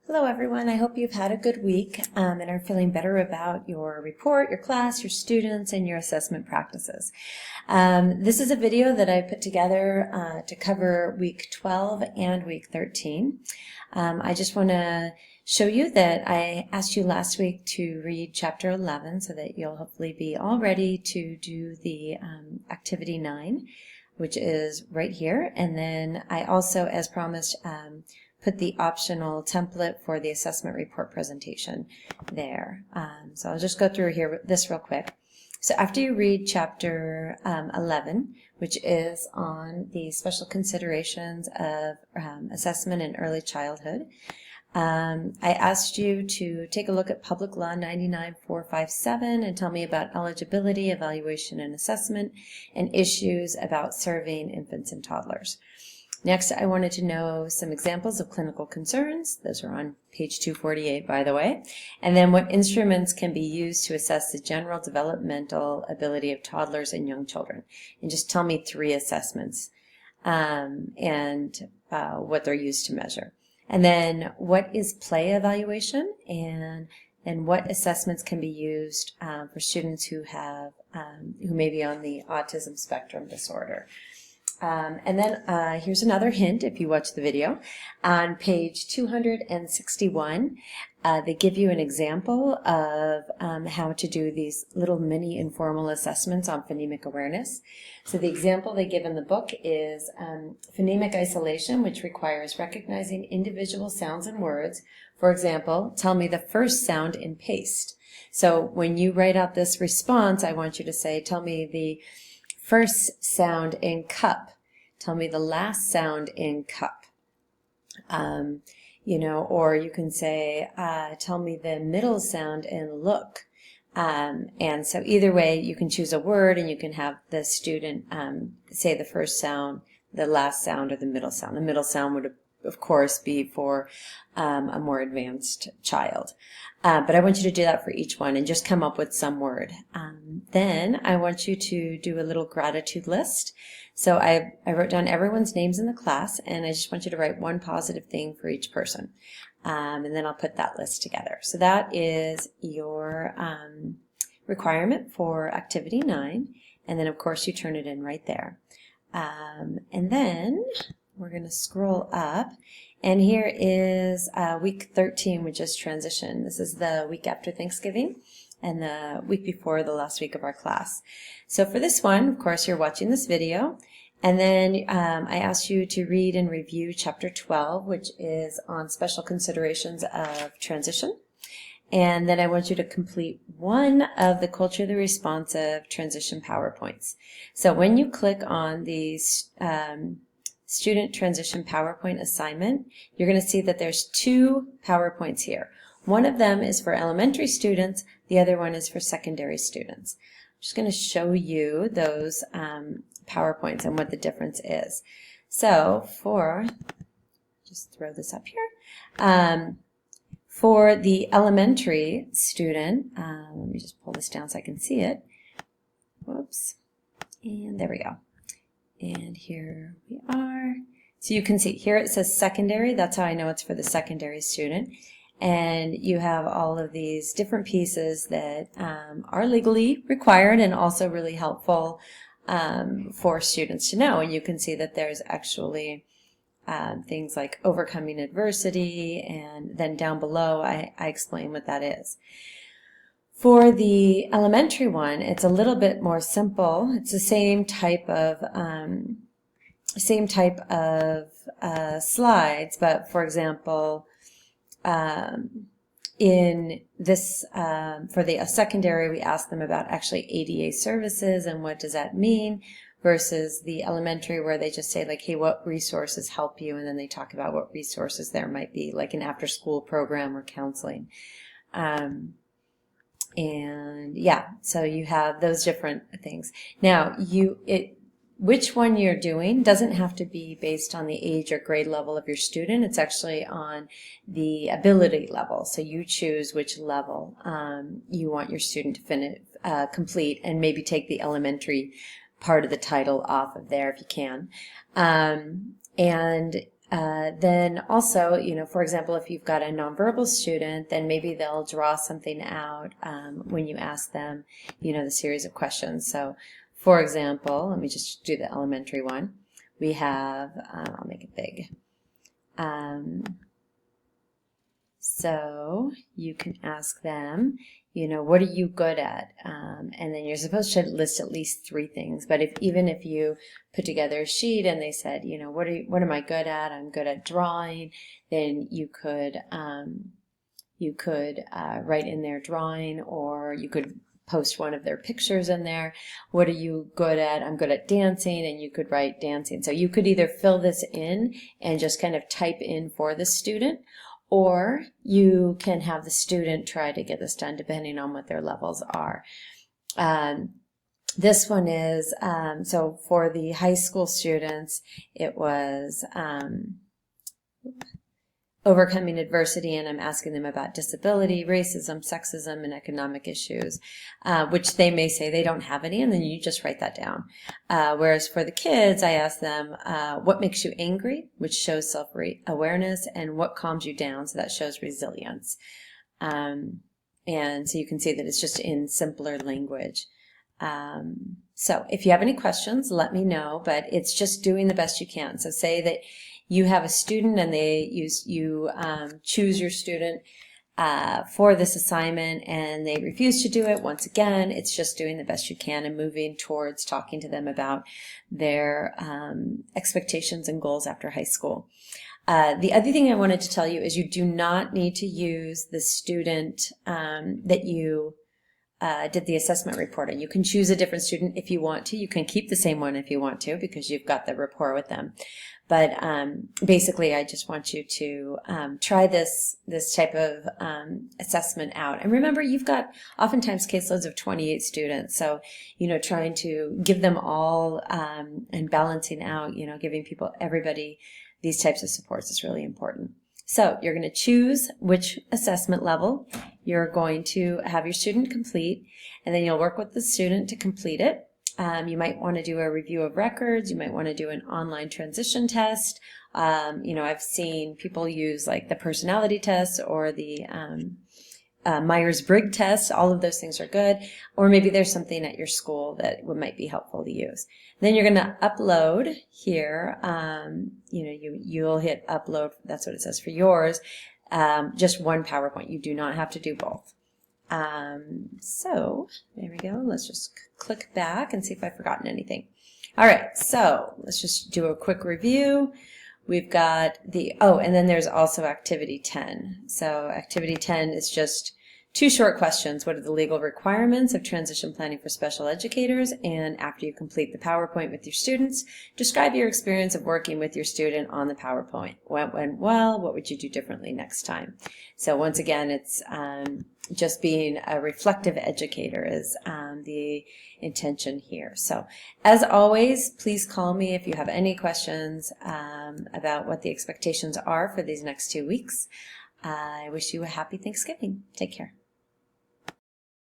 Hello everyone, I hope you've had a good week and are feeling better about your report, your class, your students, and your assessment practices. This is a video that I put together to cover week 12 and week 13. I just want to show you that I asked you last week to read chapter 11 so that you'll hopefully be all ready to do the activity 9, which is right here. And then I also, as promised, put the optional template for the assessment report presentation there. So I'll just go through this real quick. So after you read chapter 11, which is on the special considerations of assessment in early childhood, I asked you to take a look at Public Law 99457 and tell me about eligibility, evaluation, and assessment, and issues about serving infants and toddlers. Next, I wanted to know some examples of clinical concerns. Those are on page 248, by the way. And then what instruments can be used to assess the general developmental ability of toddlers and young children. And just tell me 3 assessments and what they're used to measure. And then what is play evaluation, and then what assessments can be used for students who have who may be on the autism spectrum disorder. And then here's another hint if you watch the video. On page 261, they give you an example of how to do these little mini informal assessments on phonemic awareness. So the example they give in the book is phonemic isolation, which requires recognizing individual sounds and words. For example, tell me the first sound in paste. So when you write out this response, I want you to say, tell me the first sound in cup. Tell me the last sound in cup. Or you can say, tell me the middle sound in look. And so either way, you can choose a word and you can have the student say the first sound, the last sound, or the middle sound. The middle sound would, of course, be for a more advanced child. But I want you to do that for each one and just come up with some word. Then I want you to do a little gratitude list. So I wrote down everyone's names in the class, and I just want you to write one positive thing for each person. And then I'll put that list together. So that is your requirement for activity 9. And then, of course, you turn it in right there. And then we're going to scroll up. And here is week 13, which is transition. This is the week after Thanksgiving and the week before the last week of our class. So for this one, of course, you're watching this video. And then I asked you to read and review chapter 12, which is on special considerations of transition. And then I want you to complete one of the culturally responsive transition PowerPoints. So when you click on these student transition PowerPoint assignment, you're going to see that there's 2 PowerPoints here. One of them is for elementary students, the other one is for secondary students. I'm just going to show you those PowerPoints and what the difference is. So just throw this up here. For the elementary student, let me just pull this down so I can see it. Whoops. And there we go. And here we are. So you can see here it says secondary. That's how I know it's for the secondary student. And you have all of these different pieces that are legally required and also really helpful for students to know. And you can see that there's actually things like overcoming adversity, and then down below I explain what that is. For the elementary one, it's a little bit more simple. It's the same type of slides, but for example, in this for the secondary, we ask them about actually ADA services and what does that mean, versus the elementary where they just say like, hey, what resources help you, and then they talk about what resources there might be, like an after-school program or counseling. And yeah, so you have those different things. Now, which one you're doing doesn't have to be based on the age or grade level of your student. It's actually on the ability level. So you choose which level you want your student to finish, complete, and maybe take the elementary part of the title off of there if you can. And Then also, for example, if you've got a nonverbal student, then maybe they'll draw something out when you ask them, the series of questions. So, for example, let me just do the elementary one. We have, I'll make it big. So you can ask them, what are you good at? And then you're supposed to list at least 3 things. But even if you put together a sheet and they said, what am I good at? I'm good at drawing. Then you could write in their drawing, or you could post one of their pictures in there. What are you good at? I'm good at dancing, and you could write dancing. So you could either fill this in and just kind of type in for the student, or you can have the student try to get this done depending on what their levels are. This one is, so for the high school students, it was overcoming adversity, and I'm asking them about disability, racism, sexism, and economic issues, which they may say they don't have any, and then you just write that down. Whereas for the kids, I ask them, what makes you angry, which shows self-awareness, and what calms you down, so that shows resilience. And so you can see that it's just in simpler language. So if you have any questions, let me know, but it's just doing the best you can. So say that you have a student and you choose your student for this assignment and they refuse to do it. Once again, it's just doing the best you can and moving towards talking to them about their expectations and goals after high school. The other thing I wanted to tell you is you do not need to use the student that you did the assessment report on. You can choose a different student if you want to. You can keep the same one if you want to, because you've got the rapport with them. But basically, I just want you to try this type of assessment out. And remember, you've got oftentimes caseloads of 28 students. So, trying to give them all and balancing out, giving everybody these types of supports is really important. So you're going to choose which assessment level you're going to have your student complete, and then you'll work with the student to complete it. You might want to do a review of records. You might want to do an online transition test. I've seen people use like the personality test or the Myers-Briggs test. All of those things are good. Or maybe there's something at your school that might be helpful to use. Then you're going to upload here. You'll hit upload. That's what it says for yours. Just one PowerPoint. You do not have to do both. So there we go. Let's just click back and see if I've forgotten anything. All right. So let's just do a quick review. We've got and then there's also activity 10. So activity 10 is just 2 short questions. What are the legal requirements of transition planning for special educators? And after you complete the PowerPoint with your students, describe your experience of working with your student on the PowerPoint. What went well? What would you do differently next time? So once again, it's just being a reflective educator is the intention here. So as always, please call me if you have any questions about what the expectations are for these next 2 weeks. I wish you a happy Thanksgiving. Take care.